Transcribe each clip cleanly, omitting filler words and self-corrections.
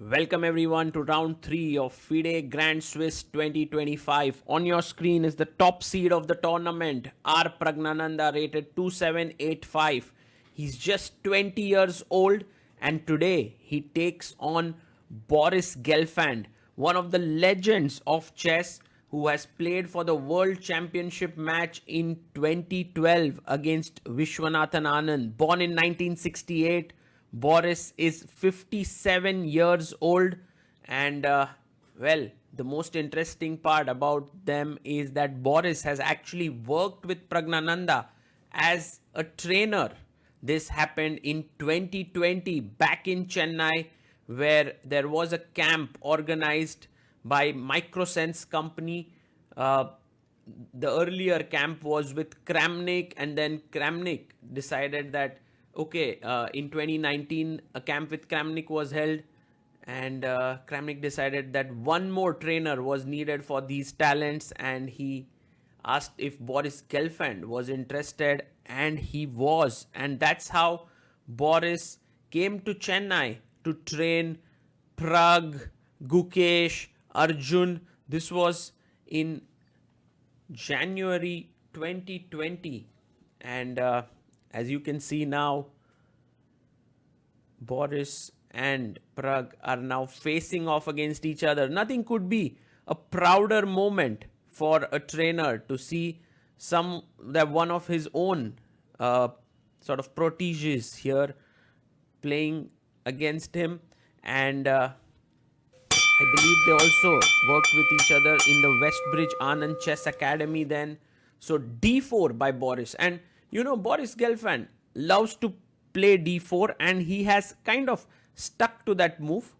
Welcome everyone to round 3 of FIDE Grand Swiss 2025. On your screen is the top seed of the tournament, R Pragnanandhaa, rated 2785. He's just 20 years old and today he takes on Boris Gelfand, one of the legends of chess who has played for the World Championship match in 2012 against Viswanathan Anand. Born in 1968, Boris is 57 years old and the most interesting part about them is that Boris has actually worked with Pragnanandhaa as a trainer. This happened in 2020 back in Chennai, where there was a camp organized by Microsense company. The earlier camp was with Kramnik, and then Kramnik decided that in 2019 a camp with Kramnik was held, and Kramnik decided that one more trainer was needed for these talents, and he asked if Boris Gelfand was interested, and he was. And that's how Boris came to Chennai to train Prag, Gukesh, Arjun. This was in January 2020, and as you can see now, Boris and Prag are now facing off against each other. Nothing could be a prouder moment for a trainer to see one of his own sort of proteges here playing against him. And I believe they also worked with each other in the Westbridge Anand Chess Academy then. So d4 by Boris. And you know, Boris Gelfand loves to play d4 and he has kind of stuck to that move.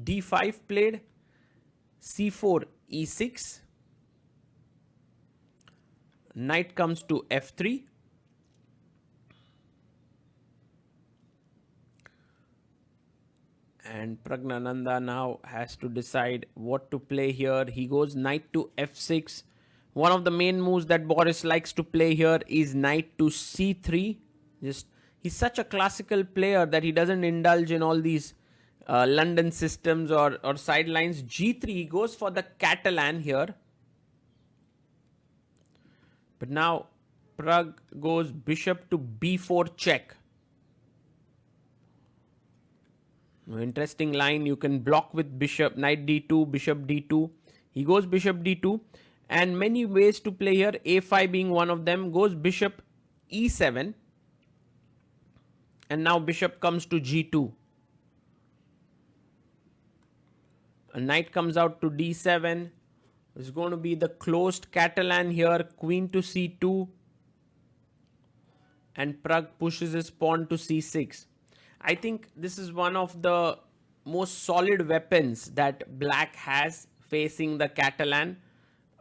d5 played, c4, e6. Knight comes to f3. And Pragnanandhaa now has to decide what to play here. He goes knight to f6. One of the main moves that Boris likes to play here is knight to c3. He's such a classical player that he doesn't indulge in all these London systems or sidelines. g3, he goes for the Catalan here. But now Prag goes bishop to b4 check. Interesting line. You can block with bishop, knight d2, bishop d2. He goes bishop d2. And many ways to play here, a5 being one of them. Goes bishop e7. And now bishop comes to g2. A knight comes out to d7. It's going to be the closed Catalan here. Queen to c2. And Prag pushes his pawn to c6. I think this is one of the most solid weapons that Black has facing the Catalan.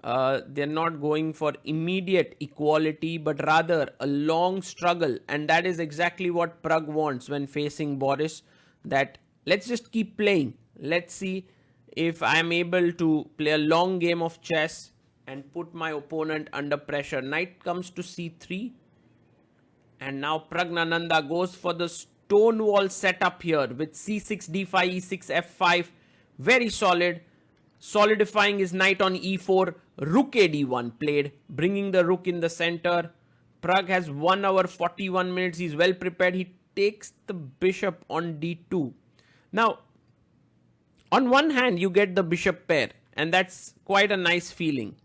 They're not going for immediate equality, but rather a long struggle. And that is exactly what Prag wants when facing Boris. That let's just keep playing. Let's see if I'm able to play a long game of chess and put my opponent under pressure. Knight comes to c3. And now Pragnanandhaa goes for the Stonewall setup here with c6, d5, e6, f5. Very solid. Solidifying his knight on e4. Rook ad1 played, bringing the rook in the center. Prag has 1 hour 41 minutes. He's well prepared. He takes the bishop on d2. Now, on one hand, you get the bishop pair, and that's quite a nice feeling.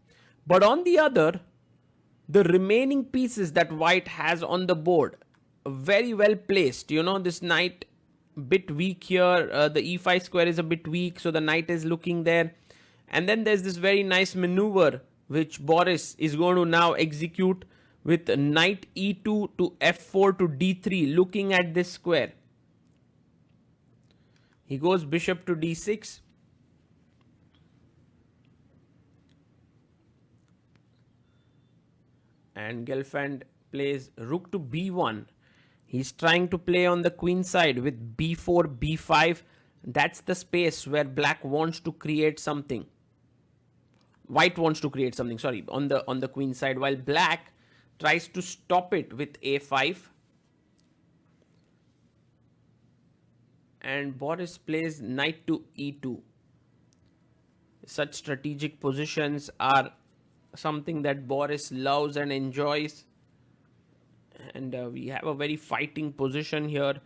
But on the other, the remaining pieces that white has on the board, very well placed. You know, this knight bit weak here. The e5 square is a bit weak, so the knight is looking there. And then there's this very nice maneuver which Boris is going to now execute with knight e2 to f4 to d3, looking at this square. He goes bishop to d6. And Gelfand plays rook to b1. He's trying to play on the queen side with b4, b5. That's the space where Black wants to create something. White wants to create something, sorry, on the queen side, while Black tries to stop it with a5. And Boris plays knight to e2. Such strategic positions are something that Boris loves and enjoys. And we have a very fighting position here.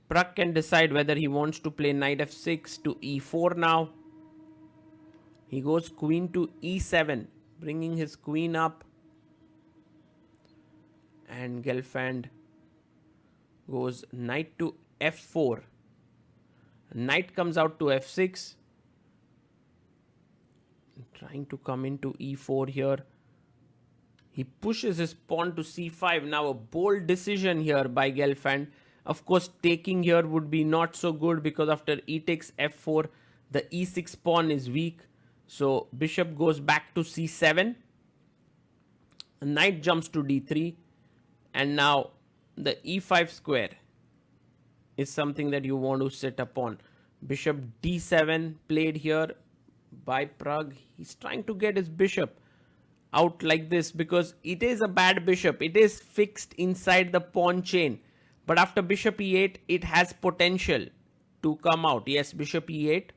Prag can decide whether he wants to play knight f6 to e4 now. He goes queen to e7, bringing his queen up. And Gelfand goes knight to f4. Knight comes out to f6. Trying to come into e4 here. He pushes his pawn to c5. Now a bold decision here by Gelfand. Of course, taking here would be not so good because after e takes f4, the e6 pawn is weak. So bishop goes back to c7. Knight jumps to d3. And now the e5 square is something that you want to set upon. Bishop d7 played here by Prag. He's trying to get his bishop out like this because it is a bad bishop. It is fixed inside the pawn chain. But after bishop e8, it has potential to come out. Yes, bishop e8.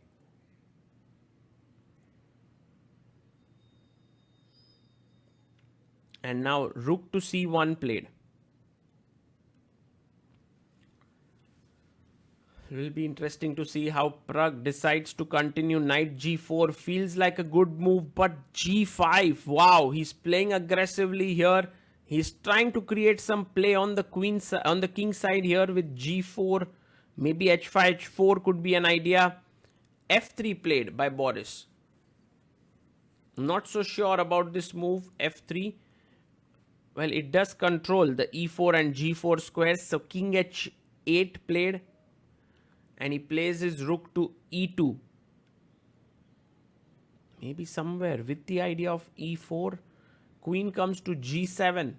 And now rook to c1 played. It will be interesting to see how Prag decides to continue. Knight g4 feels like a good move, but g5, wow, he's playing aggressively here. He's trying to create some play on the king side here with g4. Maybe h5, h4 could be an idea. f3 played by Boris. Not so sure about this move, f3. Well, it does control the e4 and g4 squares. So king h8 played. And he plays his rook to e2. Maybe somewhere with the idea of e4. Queen comes to g7.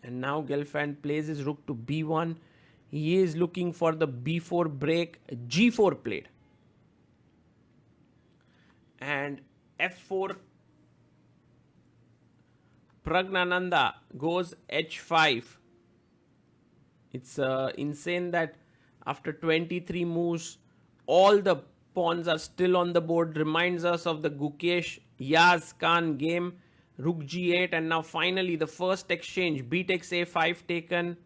And now Gelfand plays his rook to b1. He is looking for the b4 break. g4 played. And f4. Pragnanandhaa goes h5. It's insane that after 23 moves, all the pawns are still on the board. Reminds us of the Gukesh ArjunErigaisi game. Rook g8 and now finally the first exchange. B takes a5 taken.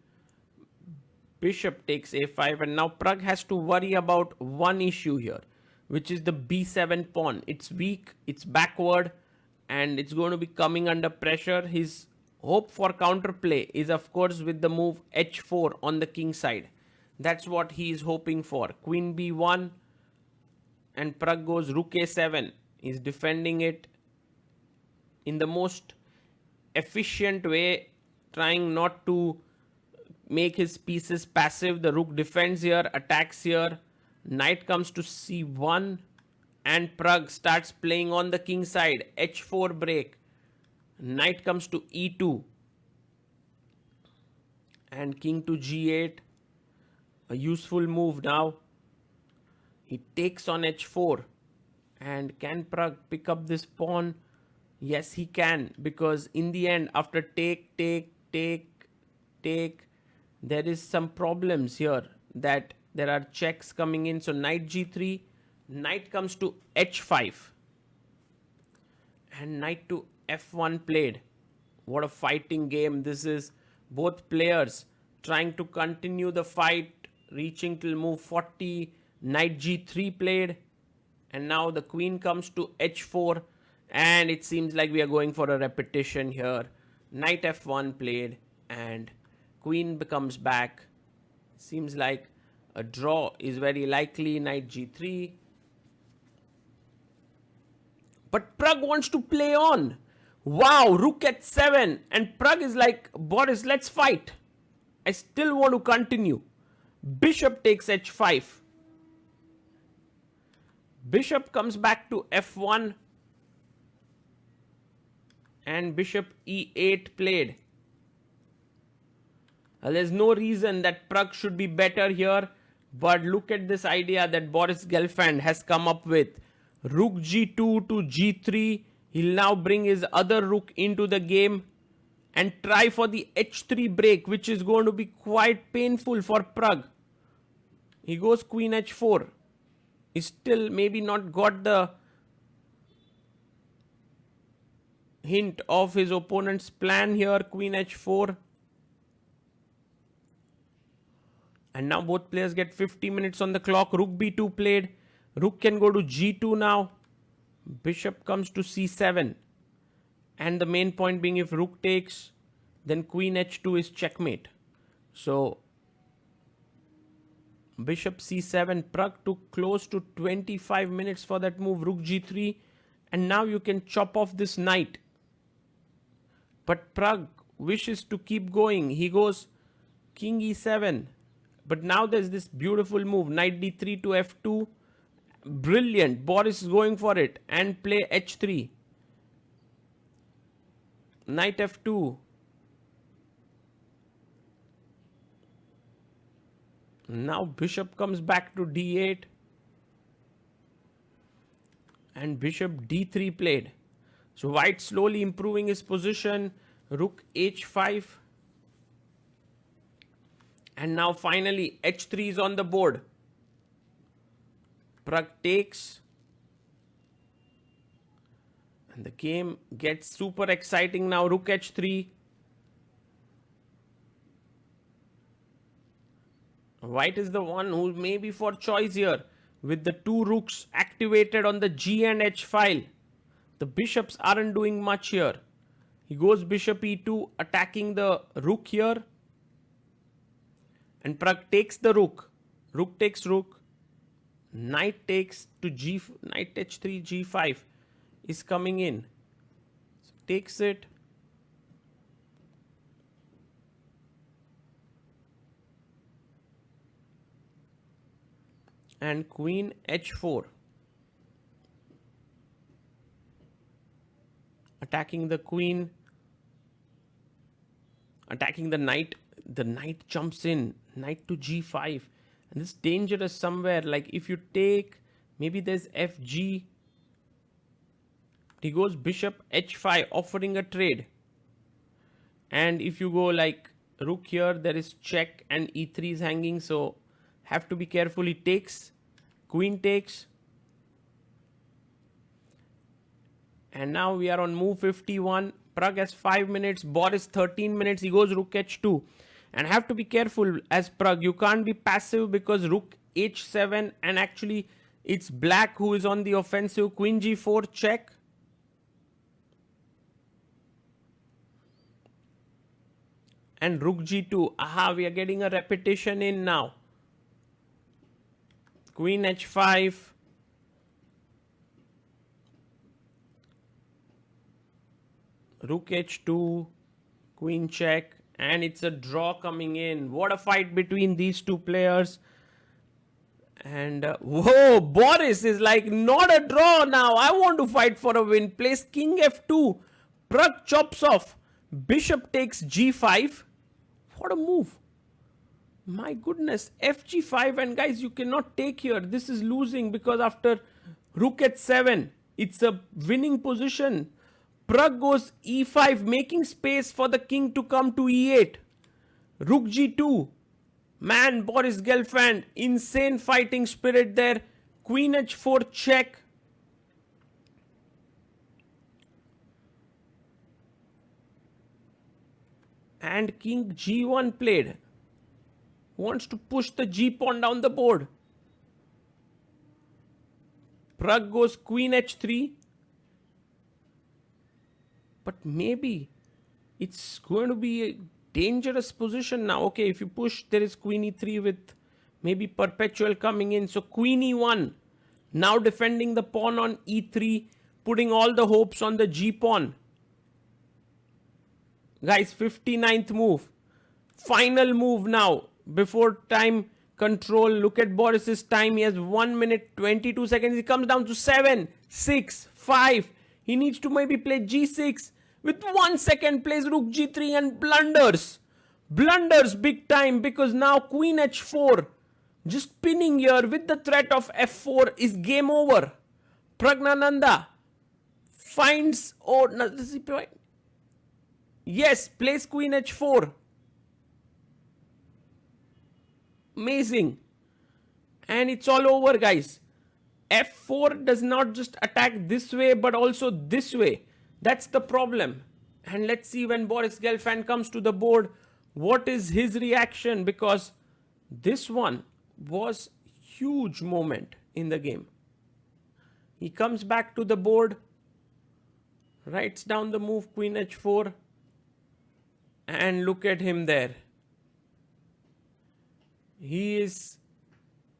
Bishop takes a5 and now Prag has to worry about one issue here, which is the b7 pawn. It's weak, it's backward and it's going to be coming under pressure. His hope for counterplay is of course with the move h4 on the king side. That's what he is hoping for. Queen b1 and Prag goes rook a7. He's defending it in the most efficient way, trying not to make his pieces passive. The rook defends here, attacks here. Knight comes to c1 and Prag starts playing on the king side. h4 break. Knight comes to e2 and king to g8, a useful move now. He takes on h4 and can Prag pick up this pawn? Yes, he can, because in the end after take, there is some problems here that there are checks coming in. So knight g3, knight comes to h5 and knight to f1 played. What a fighting game this is. Both players trying to continue the fight, reaching till move 40. Knight g3 played and now the queen comes to h4 and it seems like we are going for a repetition here. Knight f1 played and queen becomes back. Seems like a draw is very likely. Knight g3. But Prag wants to play on. Wow, rook h7 and Prag is like, Boris, let's fight. I still want to continue. Bishop takes h5. Bishop comes back to f1 and bishop e8 played. There's no reason that Prag should be better here, but look at this idea that Boris Gelfand has come up with. Rook g2 to g3. He'll now bring his other rook into the game and try for the h3 break, which is going to be quite painful for Prag. He goes queen h4. He's still maybe not got the hint of his opponent's plan here. Queen h4. And now both players get 50 minutes on the clock. Rook b2 played. Rook can go to g2 now. Bishop comes to c7. And the main point being, if rook takes, then queen h2 is checkmate. So bishop c7. Prag took close to 25 minutes for that move. Rook g3. And now you can chop off this knight. But Prag wishes to keep going. He goes king e7. But now there's this beautiful move. Knight d3 to f2. Brilliant. Boris is going for it. And play h3. Knight f2. Now bishop comes back to d8. And bishop d3 played. So white slowly improving his position. Rook h5. And now finally h3 is on the board. Prag takes. And the game gets super exciting now. Rook h3. White is the one who may be for choice here. With the two rooks activated on the g and h file. The bishops aren't doing much here. He goes bishop e2, attacking the rook here. And Prag takes the rook. Rook takes rook. Knight takes to knight h3, g5 is coming in. So takes it. And queen h4. Attacking the queen. Attacking the knight. The knight jumps in. Knight to g5. And this is dangerous somewhere. Like if you take, maybe there's fg. He goes bishop h5, offering a trade. And if you go like rook here, there is check and e3 is hanging. So have to be careful. He takes. Queen takes. And now we are on move 51. Prag has 5 minutes. Boris 13 minutes. He goes rook h2. And have to be careful as Prag. You can't be passive because rook h7. And actually it's black who is on the offensive. Queen g4 check. And rook g2. Aha, we are getting a repetition in now. Queen h5. Rook h2. Queen check. And it's a draw coming in. What a fight between these two players. And whoa, Boris is like, not a draw now. I want to fight for a win. Plays king f2. Prag chops off. Bishop takes g5. What a move. My goodness. Fg5. And guys, you cannot take here. This is losing because after rook h7, it's a winning position. Prag goes e5, making space for the king to come to e8. Rook g2. Man, Boris Gelfand, insane fighting spirit there. Queen h4 check. And king g1 played. Wants to push the g pawn down the board. Prag goes queen h3. But maybe it's going to be a dangerous position now. Okay, if you push, there is queen e3 with maybe perpetual coming in. So queen e1. Now defending the pawn on e3. Putting all the hopes on the g pawn. Guys, 59th move. Final move now. Before time control. Look at Boris's time. He has 1 minute 22 seconds. He comes down to 7, 6, 5. He needs to maybe play g6. With 1 second plays rook g3 and blunders. Blunders big time because now queen h4. Just pinning here with the threat of f4 is game over. Pragnanandhaa finds... Oh, no, this is point. Yes, plays queen h4. Amazing. and it's all over, guys. F4 does not just attack this way but also this way. That's the problem. And let's see when Boris Gelfand comes to the board, what is his reaction, because this one was huge moment in the game. He comes back to the board, writes down the move Queen H4, and look at him there. He is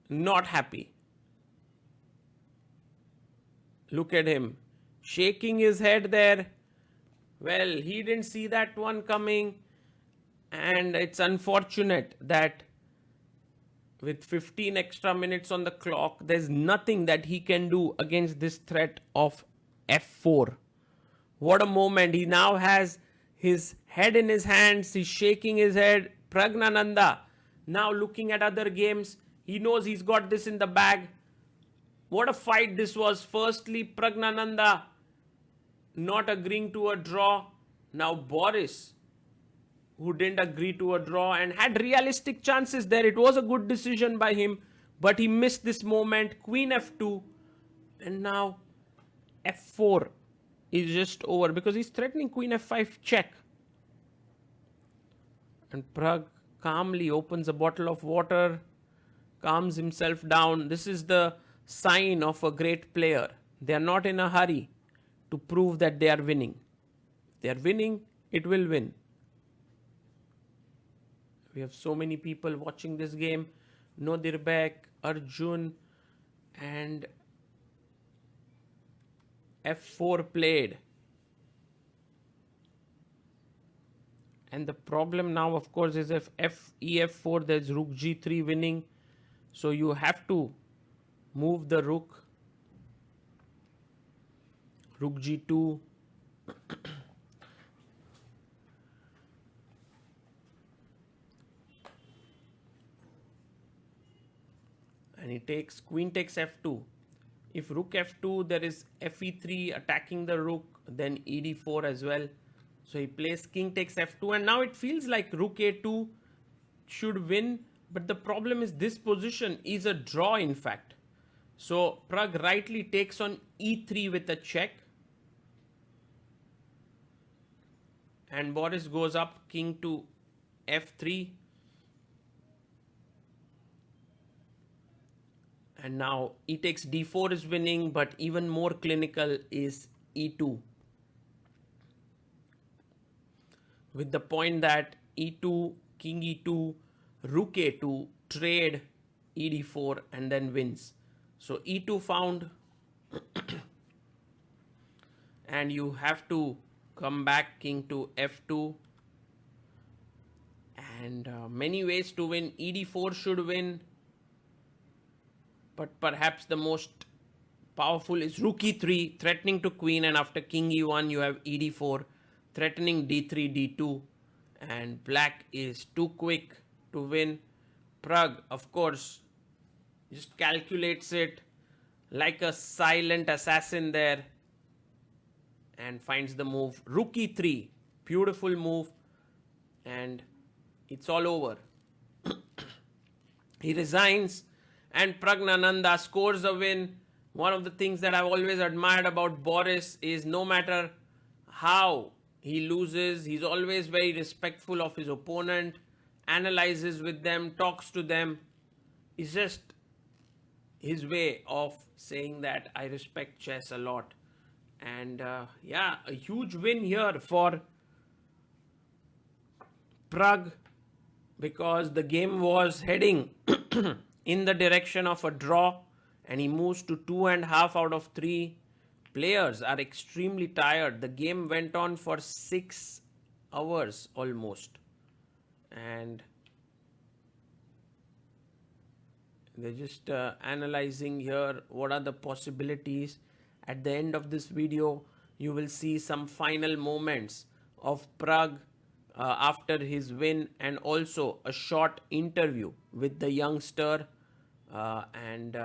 not happy. Look at him shaking his head there. Well, he didn't see that one coming, and it's unfortunate that with 15 extra minutes on the clock, there's nothing that he can do against this threat of F4. What a moment. He now has his head in his hands. He's shaking his head. Pragnanandhaa now looking at other games. He knows he's got this in the bag. What a fight this was. Firstly, Pragnanandhaa not agreeing to a draw. Now Boris, who didn't agree to a draw and had realistic chances there. It was a good decision by him, but he missed this moment. Queen F2, and now F4 is just over because he's threatening Queen F5 check. And Prag calmly opens a bottle of water, calms himself down. This is the sign of a great player. They are not in a hurry to prove that they are winning. If they are winning, it will win. We have so many people watching this game. Nodirbek, Arjun, and F4 played. And the problem now, of course, is if EF4, there's Rook G3 winning. So you have to move the Rook. Rook G2. And he takes, Queen takes F2. If Rook F2, there is FE3 attacking the Rook, then ED4 as well. So he plays King takes F2, and now it feels like Rook A2 should win. But the problem is this position is a draw, in fact. So Prag rightly takes on E3 with a check. And Boris goes up, King to F3. And now E takes D4 is winning, but even more clinical is E2. With the point that E2, King E2, Rook A2, trade ED4 and then wins. So E2 found and you have to come back King to F2. And many ways to win. ED4 should win. But perhaps the most powerful is Rook E3, threatening to Queen, and after King E1 you have ED4, threatening D3, D2, and Black is too quick to win. Prag, of course, just calculates it like a silent assassin there and finds the move. Rook E3, beautiful move, and it's all over. He resigns. And Pragnanandhaa scores a win. One of the things that I've always admired about Boris is no matter how he loses, he's always very respectful of his opponent, analyzes with them, talks to them. It's just his way of saying that I respect chess a lot. And yeah, a huge win here for Prag because the game was heading in the direction of a draw, and he moves to 2.5 out of 3. Players are extremely tired. The game went on for 6 hours almost, and they're just analyzing here what are the possibilities. At the end of this video, you will see some final moments of Prag after his win, and also a short interview with the youngster. And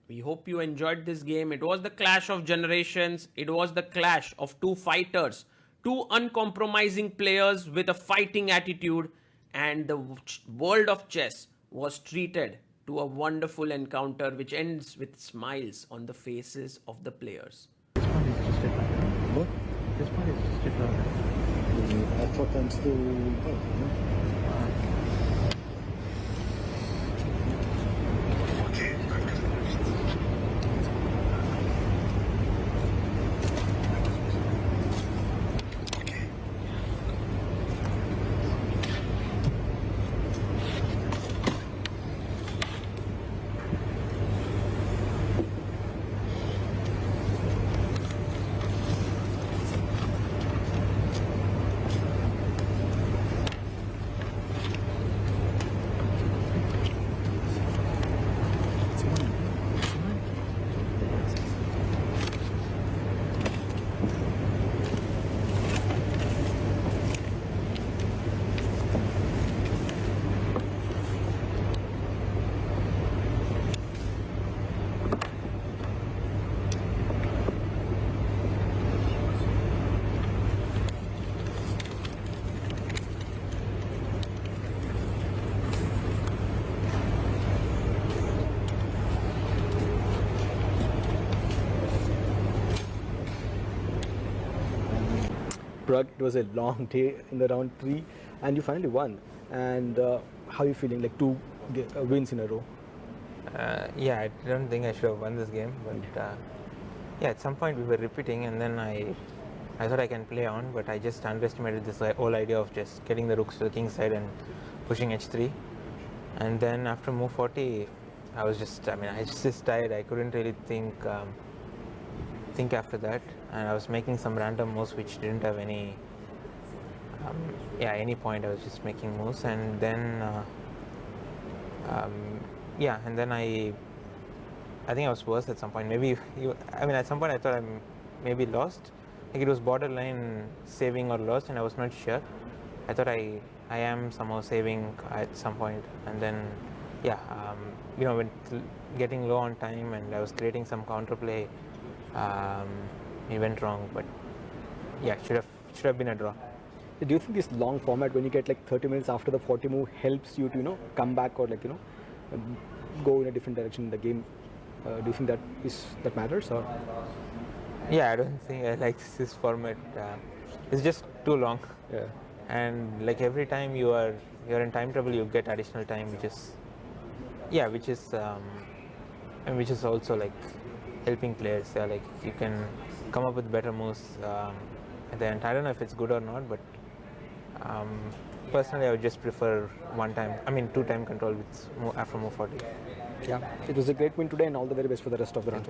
we hope you enjoyed this game. It was the clash of generations. It was the clash of two fighters, two uncompromising players with a fighting attitude, and the world of chess was treated to a wonderful encounter which ends with smiles on the faces of the players. This part is just a pattern. What? This part is just a pattern. I thought I'm still both, Prag, it was a long day in the round 3 and you finally won. And how are you feeling, like 2 wins in a row? Yeah, I don't think I should have won this game, but yeah, at some point we were repeating, and then I thought I can play on, but I just underestimated this whole idea of just getting the rooks to the king side and pushing h3. And then after move 40, I was just tired. I couldn't really think after that, and I was making some random moves which didn't have any any point. I was just making moves, and then and then I think I was worse at some point. Maybe at some point I thought I maybe lost. Like it was borderline saving or lost, and I was not sure. I thought I am somehow saving at some point, and then when getting low on time and I was creating some counterplay, it went wrong. But yeah, should have been a draw. Do you think this long format, when you get like 30 minutes after the 40 move, helps you to come back or go in a different direction in the game? Do you think that matters, or? Yeah, I don't think I like this format. It's just too long. Yeah. And like every time you're in time trouble, you get additional time, which is also like helping players. Yeah, like you can come up with better moves at the end. I don't know if it's good or not, but personally I would just prefer 2-time control after move 40. Yeah, it was a great win today, and all the very best for the rest of the round.